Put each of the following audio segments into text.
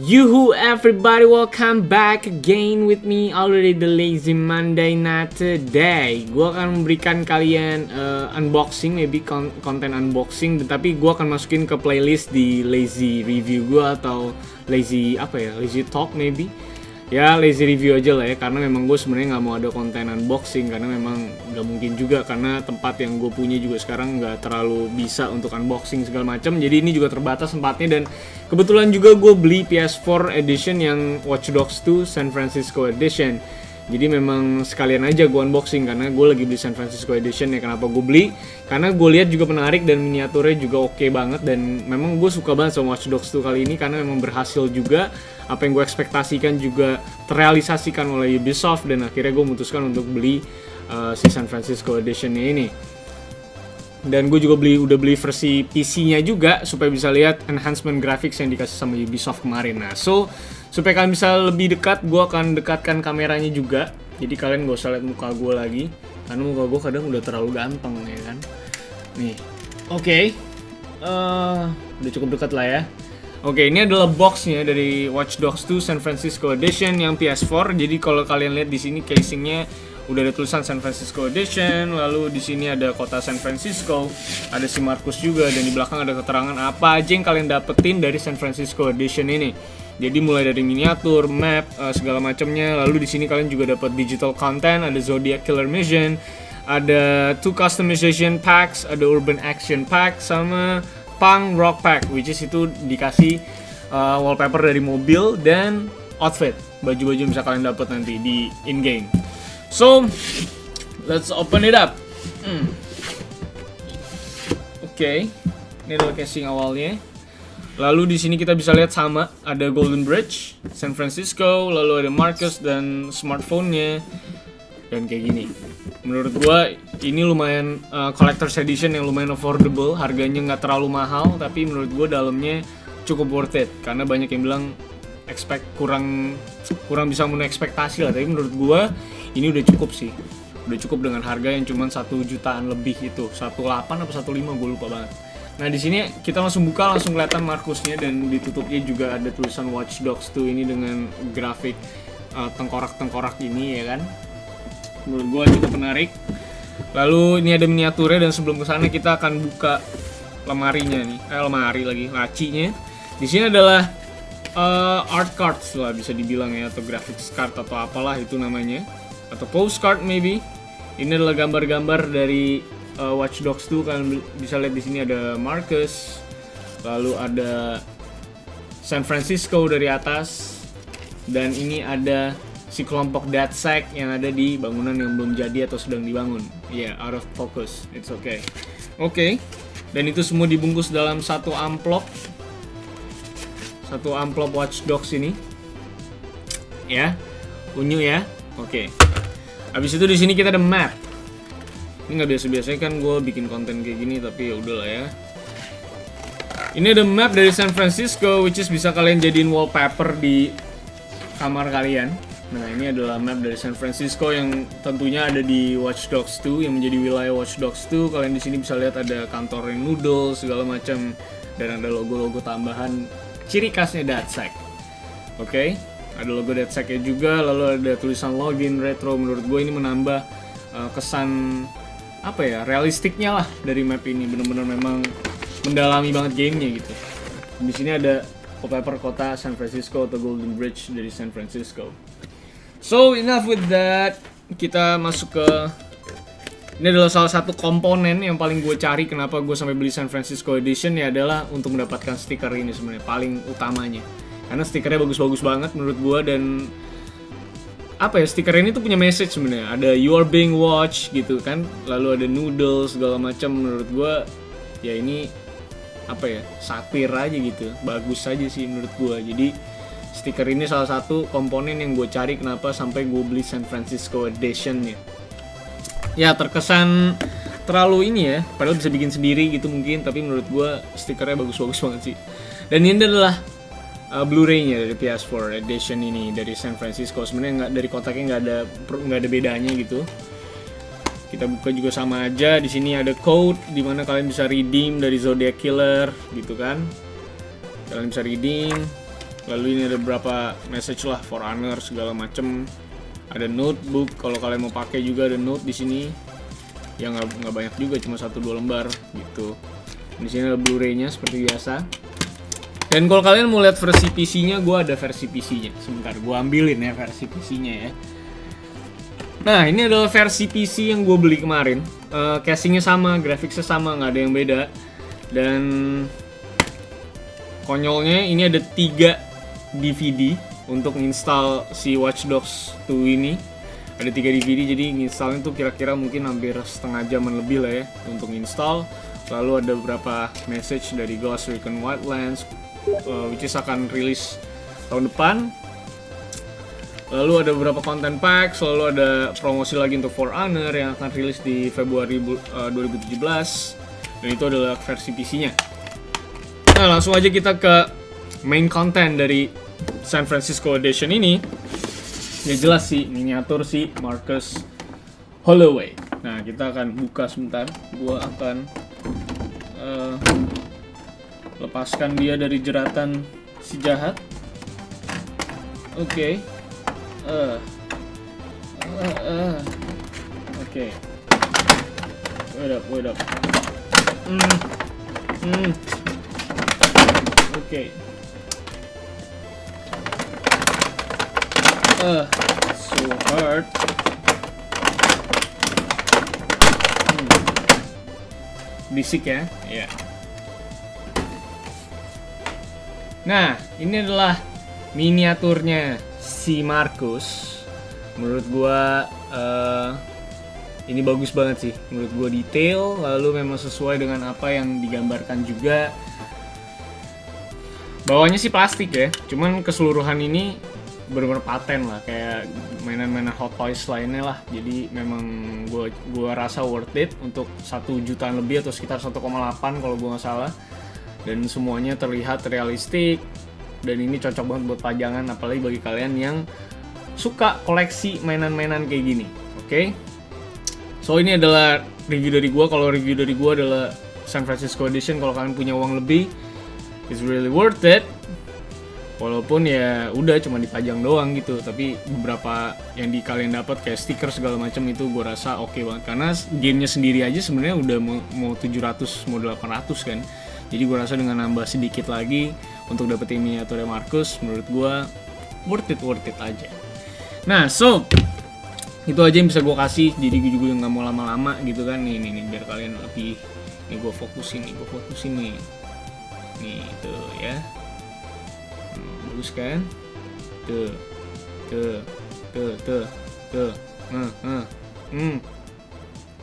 Yuhu everybody, welcome back again with me already the Lazy Monday. Not today gue akan memberikan kalian unboxing, maybe konten unboxing, tetapi gue akan masukin ke playlist di Lazy Review gue atau Lazy Lazy Talk maybe. Ya lazy review aja lah ya, karena memang gue sebenarnya nggak mau ada konten unboxing karena memang nggak mungkin juga, karena tempat yang gue punya juga sekarang nggak terlalu bisa untuk unboxing segala macam, jadi ini juga terbatas tempatnya. Dan kebetulan juga gue beli PS4 edition yang Watch Dogs 2 San Francisco edition, jadi memang sekalian aja gue unboxing karena gue lagi beli San Francisco edition ya. Kenapa gue beli? Karena gue lihat juga menarik dan miniaturnya juga oke banget, dan memang gue suka banget sama Watch Dogs 2 kali ini karena memang berhasil juga. Apa yang gue ekspektasikan juga terrealisasikan oleh Ubisoft, dan akhirnya gue memutuskan untuk beli si San Francisco edition-nya ini. Dan gue juga udah beli versi PC-nya juga supaya bisa lihat enhancement graphics yang dikasih sama Ubisoft kemarin. Nah, supaya kalian bisa lebih dekat, gue akan dekatkan kameranya juga. Jadi kalian gak usah lihat muka gue lagi, karena muka gue kadang udah terlalu ganteng ya kan. Nih, oke. Udah cukup dekat lah ya. Oke, ini adalah boxnya dari Watch Dogs 2 San Francisco Edition yang PS4. Jadi kalau kalian lihat di sini casingnya udah ada tulisan San Francisco Edition, lalu di sini ada kota San Francisco, ada si Marcus juga, dan di belakang ada keterangan apa aja yang kalian dapetin dari San Francisco Edition ini. Jadi mulai dari miniatur, map, segala macamnya. Lalu di sini kalian juga dapat digital content, ada Zodiac Killer Mission, ada 2 customization packs, ada Urban Action Pack, sama Punk Rock Pack, which is itu dikasih wallpaper dari mobil dan outfit, baju-baju yang bisa kalian dapat nanti di in-game. So, let's open it up. Oke, ini adalah casing awalnya. Lalu di sini kita bisa lihat sama ada Golden Bridge, San Francisco, lalu ada Marcus dan smartphone-nya, dan kayak gini. Menurut gua ini lumayan collector's edition yang lumayan affordable, harganya nggak terlalu mahal, tapi menurut gua dalamnya cukup worth it karena banyak yang bilang kurang bisa memenuhi ekspektasi lah, tapi menurut gua ini udah cukup sih, udah cukup dengan harga yang cuma 1 jutaan lebih itu, 18 atau 15 gue lupa banget. Nah di sini kita langsung buka, langsung kelihatan Marcusnya, dan ditutupnya juga ada tulisan Watch Dogs 2 ini dengan grafik tengkorak-tengkorak ini ya kan. Menurut gue cukup menarik. Lalu ini ada miniaturnya, dan sebelum kesana kita akan buka lemarinya nih, lacinya. Di sini adalah art cards lah bisa dibilang ya, atau graphics card atau apalah itu namanya, atau postcard maybe. Ini adalah gambar-gambar dari Watch Dogs 2. Kalian bisa lihat di sini ada Marcus, lalu ada San Francisco dari atas, dan ini ada si kelompok DedSec yang ada di bangunan yang belum jadi atau sedang dibangun. Out of focus. It's okay. Oke. Dan itu semua dibungkus dalam satu amplop Watch Dogs ini. Ya. Unyu ya. Oke. Habis itu di sini kita ada map. Ini nggak biasa-biasanya kan gue bikin konten kayak gini, tapi ya udahlah ya. Ini ada map dari San Francisco, which is bisa kalian jadiin wallpaper di kamar kalian. Nah ini adalah map dari San Francisco yang tentunya ada di Watch Dogs 2, yang menjadi wilayah Watch Dogs 2. Kalian di sini bisa lihat ada kantor noodle segala macam, dan ada logo-logo tambahan ciri khasnya DedSec. Oke, ada logo DedSec-nya juga, lalu ada tulisan login retro. Menurut gue ini menambah kesan realistiknya lah dari map ini. Bener-bener memang mendalami banget gamenya gitu. Di sini ada wallpaper kota San Francisco atau Golden Bridge dari San Francisco. So enough with that, kita masuk ke, ini adalah salah satu komponen yang paling gue cari. Kenapa gue sampai beli San Francisco Edition ya, adalah untuk mendapatkan stiker ini sebenarnya paling utamanya, karena stikernya bagus-bagus banget menurut gue. Dan stiker ini tuh punya message sebenarnya. Ada you are being watched gitu kan, lalu ada noodle segala macam. Menurut gue ya ini satir aja gitu, bagus aja sih menurut gue. Jadi stiker ini salah satu komponen yang gue cari, kenapa sampai gue beli San Francisco Edition nya. Ya terkesan terlalu ini ya, padahal bisa bikin sendiri gitu mungkin, tapi menurut gue stikernya bagus-bagus banget sih. Dan ini adalah Blu-ray-nya dari PS4 Edition ini dari San Francisco. Sebenarnya dari kotaknya nggak ada bedanya gitu. Kita buka juga sama aja. Di sini ada code di mana kalian bisa redeem dari Zodiac Killer gitu kan. Kalian bisa redeem. Lalu ini ada beberapa message lah, For Honor segala macem. Ada notebook, kalau kalian mau pakai juga ada note di sini. Yang nggak banyak juga, cuma 1-2 lembar gitu. Di sini ada Blu-ray-nya seperti biasa. Dan kalau kalian mau lihat versi PC-nya, gue ada versi PC-nya. Sebentar, gue ambilin ya versi PC-nya ya. Nah, ini adalah versi PC yang gue beli kemarin. Casingnya sama, grafiknya sama, nggak ada yang beda. Dan konyolnya ini ada 3 DVD untuk install si Watch Dogs 2 ini. Ada 3 DVD, jadi installnya tuh kira-kira mungkin hampir setengah jaman lebih lah ya untuk install. Lalu ada beberapa message dari Ghost Recon Wildlands, which is akan rilis tahun depan. Lalu ada beberapa content pack, selalu ada promosi lagi untuk For Honor yang akan rilis di Februari 2017. Dan itu adalah versi PC-nya. Nah, langsung aja kita ke main content dari San Francisco Edition ini. Ya jelas sih, miniatur si Marcus Holloway. Nah, kita akan buka sebentar. Gua akan lepaskan dia dari jeratan si jahat. Oke. Oke. Wait up. Oke. So hard. Bisik ya? Iya. Nah, ini adalah miniaturnya si Marcus. Menurut gua ini bagus banget sih. Menurut gua detail, lalu memang sesuai dengan apa yang digambarkan juga. Bawahnya sih plastik ya, cuman keseluruhan ini bener-bener paten lah, kayak mainan-mainan Hot Toys lainnya lah. Jadi memang gua rasa worth it untuk 1 jutaan lebih atau sekitar 1,8 kalau gua nggak salah. Dan semuanya terlihat realistik dan ini cocok banget buat pajangan, apalagi bagi kalian yang suka koleksi mainan-mainan kayak gini. Oke. So ini adalah review dari gua. Kalau review dari gua adalah San Francisco Edition. Kalau kalian punya uang lebih, it's really worth it. Walaupun ya udah cuma dipajang doang gitu, tapi beberapa yang kalian dapat kayak stiker segala macam itu gue rasa oke banget, karena gamenya sendiri aja sebenarnya udah mau 700 mau 800 kan. Jadi gue rasa dengan nambah sedikit lagi untuk dapetin miniaturnya Marcus, menurut gue worth it aja. Nah, so itu aja yang bisa gue kasih. Jadi gue juga nggak mau lama-lama gitu kan. Nih biar kalian lebih. Nih gue fokusin nih. Nih tuh ya. Bagus kan? Tuh.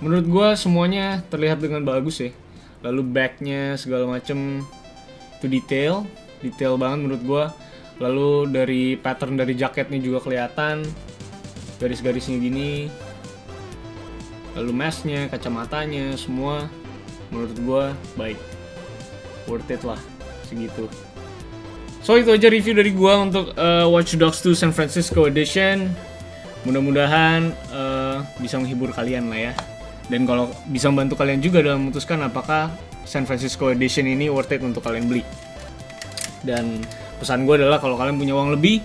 Menurut gue semuanya terlihat dengan bagus ya. Lalu backnya segala macem itu detail banget menurut gue. Lalu dari pattern dari jaketnya juga kelihatan, garis-garisnya gini. Lalu masknya, kacamatanya, semua menurut gue baik, worth it lah segitu. So itu aja review dari gua untuk Watch Dogs 2 San Francisco Edition. Mudah-mudahan bisa menghibur kalian lah ya. Dan kalau bisa membantu kalian juga dalam memutuskan apakah San Francisco Edition ini worth it untuk kalian beli. Dan pesan gua adalah kalau kalian punya uang lebih,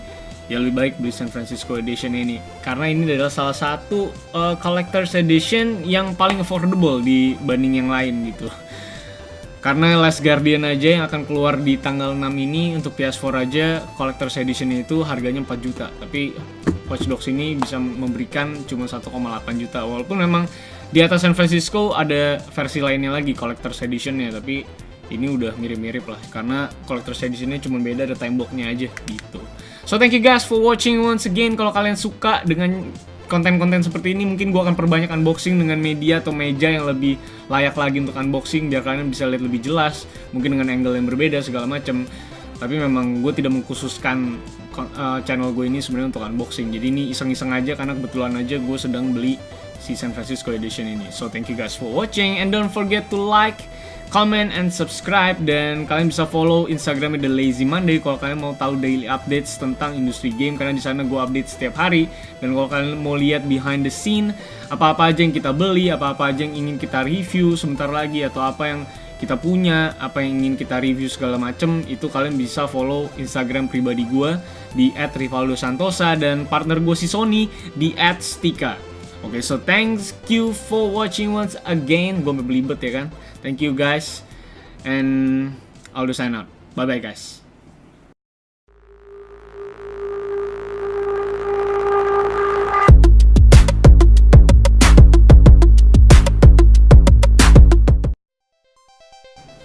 ya lebih baik beli San Francisco Edition ini. Karena ini adalah salah satu collector's edition yang paling affordable dibanding yang lain gitu. Karena Last Guardian aja yang akan keluar di tanggal 6 ini untuk PS4 aja, Collector's Edition itu harganya 4 juta. Tapi Watch Dogs ini bisa memberikan cuma 1,8 juta. Walaupun memang di atas San Francisco ada versi lainnya lagi, Collector's Edition-nya. Tapi ini udah mirip-mirip lah. Karena Collector's Edition-nya cuma beda ada temboknya aja gitu. So thank you guys for watching once again. Kalau kalian suka dengan konten-konten seperti ini, mungkin gue akan perbanyak unboxing dengan media atau meja yang lebih layak lagi untuk unboxing biar kalian bisa lihat lebih jelas, mungkin dengan angle yang berbeda segala macam. Tapi memang gue tidak mengkhususkan channel gue ini sebenarnya untuk unboxing. Jadi ini iseng-iseng aja karena kebetulan aja gue sedang beli si San Francisco Edition ini. So thank you guys for watching and don't forget to like, comment, and subscribe. Dan kalian bisa follow Instagramnya The Lazy Monday kalau kalian mau tahu daily updates tentang industri game, karena di sana gue update setiap hari. Dan kalau kalian mau lihat behind the scene, apa-apa aja yang kita beli, apa-apa aja yang ingin kita review sebentar lagi, atau apa yang kita punya, apa yang ingin kita review segala macem, itu kalian bisa follow Instagram pribadi gue di @rivaldosantosa dan partner gue si Sony di @stika. Oke, so thank you for watching once again. Gue belibet ya kan. Thank you guys, and I'll sign out. Bye bye guys.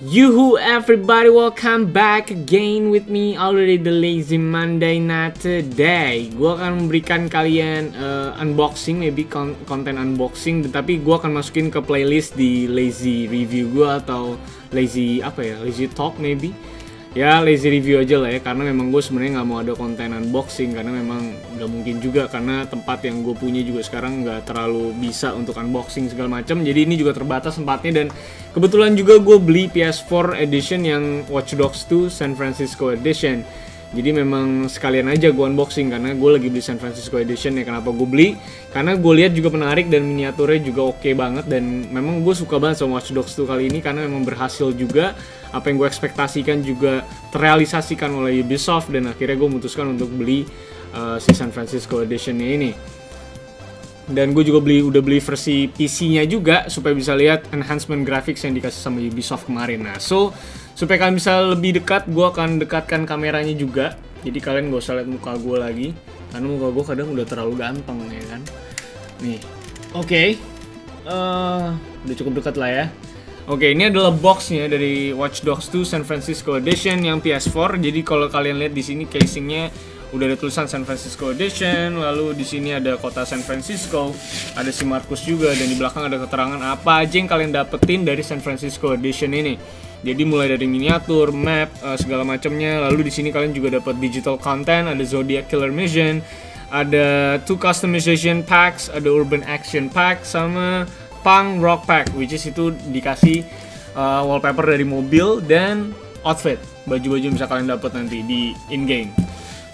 Yuhu everybody, welcome back again with me already the Lazy Monday. Not today gue akan memberikan kalian unboxing, maybe konten unboxing, tetapi gue akan masukin ke playlist di Lazy Review gue atau Lazy Lazy Talk maybe. Ya lazy review aja lah ya, karena memang gue sebenarnya nggak mau ada konten unboxing karena memang nggak mungkin juga, karena tempat yang gue punya juga sekarang nggak terlalu bisa untuk unboxing segala macam, jadi ini juga terbatas tempatnya. Dan kebetulan juga gue beli PS4 edition yang Watch Dogs 2 San Francisco edition, jadi memang sekalian aja gue unboxing karena gue lagi beli San Francisco edition ya. Kenapa gue beli? Karena gue lihat juga menarik dan miniaturnya juga oke banget, dan memang gue suka banget sama Watch Dogs 2 kali ini karena memang berhasil juga. Apa yang gue ekspektasikan juga terrealisasikan oleh Ubisoft, dan akhirnya gue memutuskan untuk beli si San Francisco edition-nya ini. Dan gue juga udah beli versi PC-nya juga supaya bisa lihat enhancement graphics yang dikasih sama Ubisoft kemarin. Nah, supaya kalian bisa lebih dekat, gue akan dekatkan kameranya juga. Jadi kalian gak usah lihat muka gue lagi, karena muka gue kadang udah terlalu ganteng ya kan. Nih, oke. Udah cukup dekat lah ya. Oke, ini adalah boxnya dari Watch Dogs 2 San Francisco Edition yang PS4. Jadi kalau kalian lihat di sini casingnya udah ada tulisan San Francisco Edition, lalu di sini ada kota San Francisco, ada si Marcus juga, dan di belakang ada keterangan apa aja yang kalian dapetin dari San Francisco Edition ini. Jadi mulai dari miniatur, map, segala macamnya. Lalu di sini kalian juga dapat digital content, ada Zodiac Killer Mission, ada 2 customization packs, ada Urban Action Pack, sama Punk Rock Pack, which is itu dikasih wallpaper dari mobil dan outfit, baju-baju yang bisa kalian dapat nanti di in-game.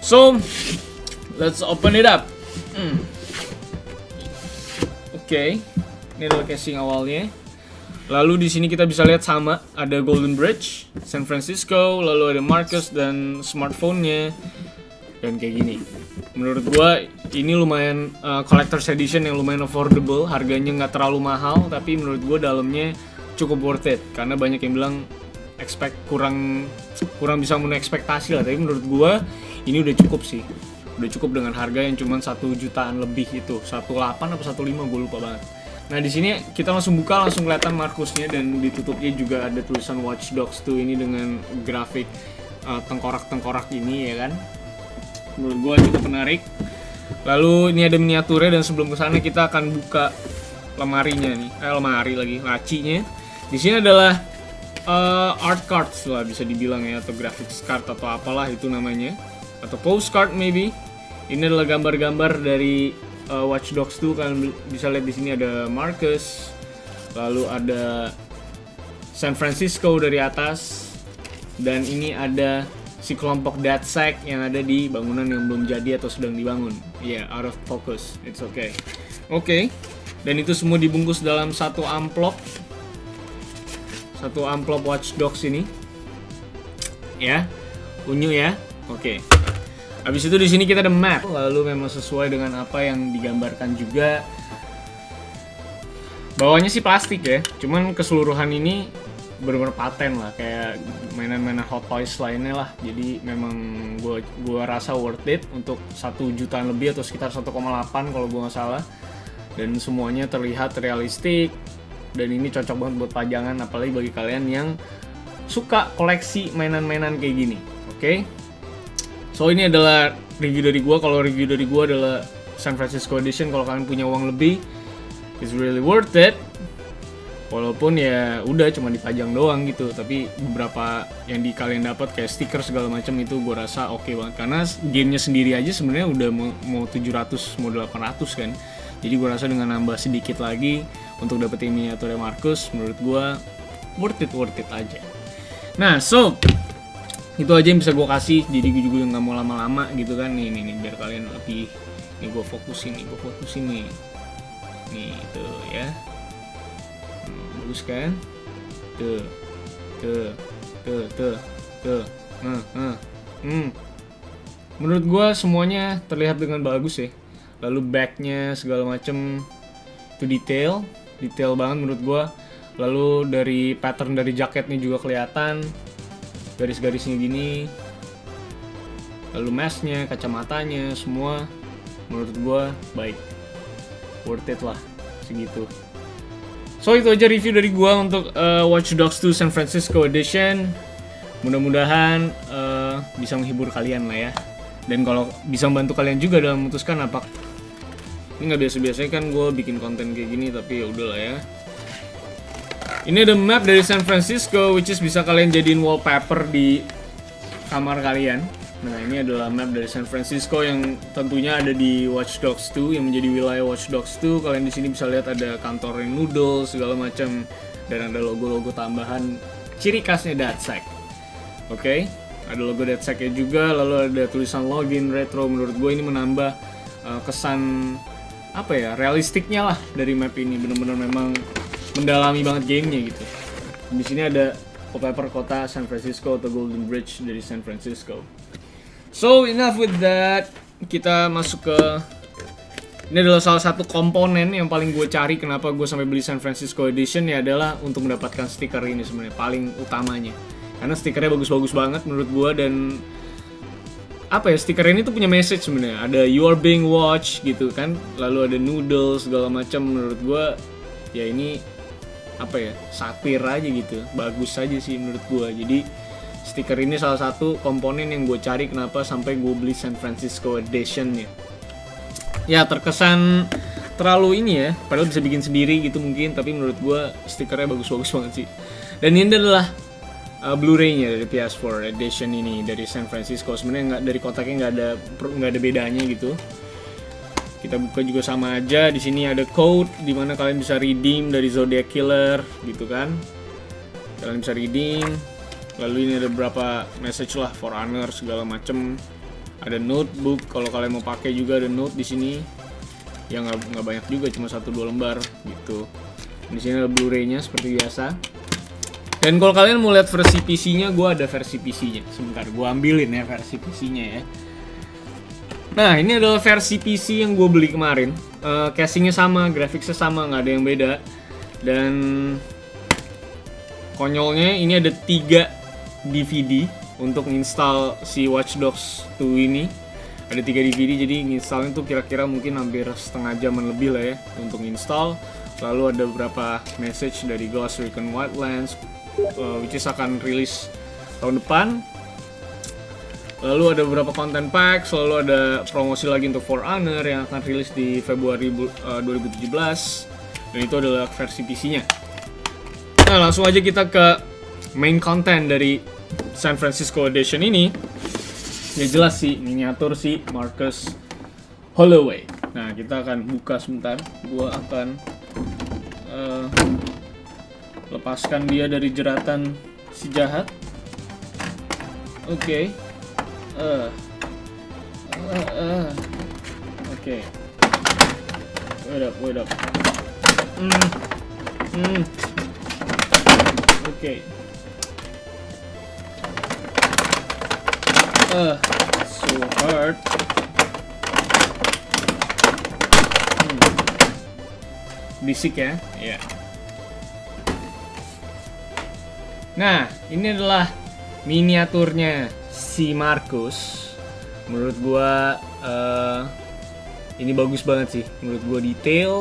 So, let's open it up. Oke, ini adalah casing awalnya. Lalu di sini kita bisa lihat sama ada Golden Bridge, San Francisco, lalu ada Marcus dan smartphone-nya, dan kayak gini. Menurut gua ini lumayan collector's edition yang lumayan affordable, harganya nggak terlalu mahal, tapi menurut gua dalamnya cukup worth it karena banyak yang bilang kurang bisa memenuhi ekspektasi lah, tapi menurut gua ini udah cukup sih, udah cukup dengan harga yang cuma 1 jutaan lebih itu, 18 atau 15 gua lupa banget. Nah di sini kita langsung buka, langsung kelihatan Marcusnya, dan ditutupnya juga ada tulisan Watch Dogs 2 ini dengan grafik tengkorak-tengkorak ini ya kan. Menurut gue cukup menarik. Lalu ini ada miniaturnya, dan sebelum kesana kita akan buka lemarinya nih, lacinya. Di sini adalah art cards lah bisa dibilang ya, atau graphics card atau apalah itu namanya, atau postcard maybe. Ini adalah gambar-gambar dari Watch Dogs 2. Kalian bisa lihat di sini ada Marcus, lalu ada San Francisco dari atas, dan ini ada si kelompok DedSec yang ada di bangunan yang belum jadi atau sedang dibangun. Out of focus. It's okay. Oke. Dan itu semua dibungkus dalam satu amplop Watch Dogs ini. Ya. Unyu ya. Oke. Habis itu di sini kita ada map. Lalu memang sesuai dengan apa yang digambarkan juga. Bawahnya sih plastik ya. Cuman keseluruhan ini bener-bener paten lah, kayak mainan-mainan Hot Toys lainnya lah. Jadi memang gue rasa worth it untuk 1 jutaan lebih atau sekitar 1,8 kalau gue nggak salah. Dan semuanya terlihat realistik, dan ini cocok banget buat pajangan, apalagi bagi kalian yang suka koleksi mainan-mainan kayak gini. Oke. So ini adalah review dari gue. Kalau review dari gue adalah San Francisco Edition. Kalau kalian punya uang lebih, it's really worth it. Walaupun ya udah cuma dipajang doang gitu, tapi beberapa yang kalian dapat kayak stiker segala macam itu gue rasa oke banget, karena gamenya sendiri aja sebenarnya udah mau 700 mau 800 kan. Jadi gue rasa dengan nambah sedikit lagi untuk dapetin miniaturnya Marcus, menurut gue worth it aja. Nah, so itu aja yang bisa gue kasih. Jadi gue juga nggak mau lama-lama gitu kan. Nih biar kalian lebih, nih gue fokusin nih itu ya. Bagus kan? Tuh. Tuh. Menurut gua semuanya terlihat dengan bagus ya. Lalu backnya segala macem itu detail banget menurut gua. Lalu dari pattern dari jaketnya juga kelihatan, garis-garisnya gini. Lalu masknya, kacamatanya, semua menurut gua baik, worth it lah segitu. So itu aja review dari gua untuk Watch Dogs 2 San Francisco Edition. Mudah-mudahan bisa menghibur kalian lah ya. Dan kalau bisa membantu kalian juga dalam memutuskan apa. Ini nggak biasa-biasanya kan gue bikin konten kayak gini, tapi ya udahlah ya. Ini ada map dari San Francisco, which is bisa kalian jadiin wallpaper di kamar kalian. Nah ini adalah map dari San Francisco yang tentunya ada di Watch Dogs 2, yang menjadi wilayah Watch Dogs 2. Kalian di sini bisa lihat ada kantor noodle segala macam, dan ada logo-logo tambahan ciri khasnya DedSec. Oke, ada logo DedSec-nya juga, lalu ada tulisan login retro. Menurut gue ini menambah kesan apa ya, realistiknya lah dari map ini. Bener-bener memang mendalami banget gamenya gitu. Di sini ada wallpaper kota San Francisco atau Golden Bridge dari San Francisco. So enough with that. Kita masuk ke, ini adalah salah satu komponen yang paling gue cari. Kenapa gue sampai beli San Francisco Edition ya, adalah untuk mendapatkan stiker ini sebenarnya paling utamanya. Karena stikernya bagus-bagus banget menurut gue, dan apa ya, stiker ini tuh punya message sebenarnya. Ada you are being watched gitu kan, lalu ada noodles segala macam. Menurut gue ya ini apa ya, satir aja gitu, bagus aja sih menurut gue. Jadi stiker ini salah satu komponen yang gue cari, kenapa sampai gue beli San Francisco Edition ya. Ya terkesan terlalu ini ya, padahal bisa bikin sendiri gitu mungkin, tapi menurut gue stikernya bagus-bagus banget sih. Dan ini adalah Blu-ray-nya dari PS4 Edition ini dari San Francisco. Sebenarnya nggak, dari kotaknya nggak ada bedanya gitu. Kita buka juga sama aja. Di sini ada code di mana kalian bisa redeem dari Zodiac Killer gitu kan. Kalian bisa redeem. Lalu ini ada beberapa message lah, For Honor segala macem. Ada notebook kalau kalian mau pakai juga, ada note di sini. Yang nggak banyak juga, cuma 1-2 lembar gitu. Di sini ada Blu-ray-nya seperti biasa. Dan kalau kalian mau lihat versi PC-nya, gue ada versi PC-nya. Sebentar, gue ambilin ya versi PC-nya ya. Nah, ini adalah versi PC yang gue beli kemarin. Casingnya sama, grafiknya sama, nggak ada yang beda. Dan konyolnya ini ada 3 DVD untuk install si Watch Dogs 2 ini. Ada 3 DVD, jadi installnya tuh kira-kira mungkin hampir setengah jaman lebih lah ya untuk install. Lalu ada beberapa message dari Ghost Recon Wildlands, which is akan rilis tahun depan. Lalu ada beberapa content pack, selalu ada promosi lagi untuk For Honor yang akan rilis di Februari 2017. Dan itu adalah versi PC-nya. Nah langsung aja kita ke main content dari San Francisco Edition ini. Ya jelas sih, miniatur si Marcus Holloway. Nah kita akan buka sebentar. Gua akan lepaskan dia dari jeratan si jahat. Oke. Oke. Wait up. Oke. So hard. Bisik ya. Yeah. Nah, ini adalah miniaturnya si Marcus. Menurut gua ini bagus banget sih. Menurut gua detail.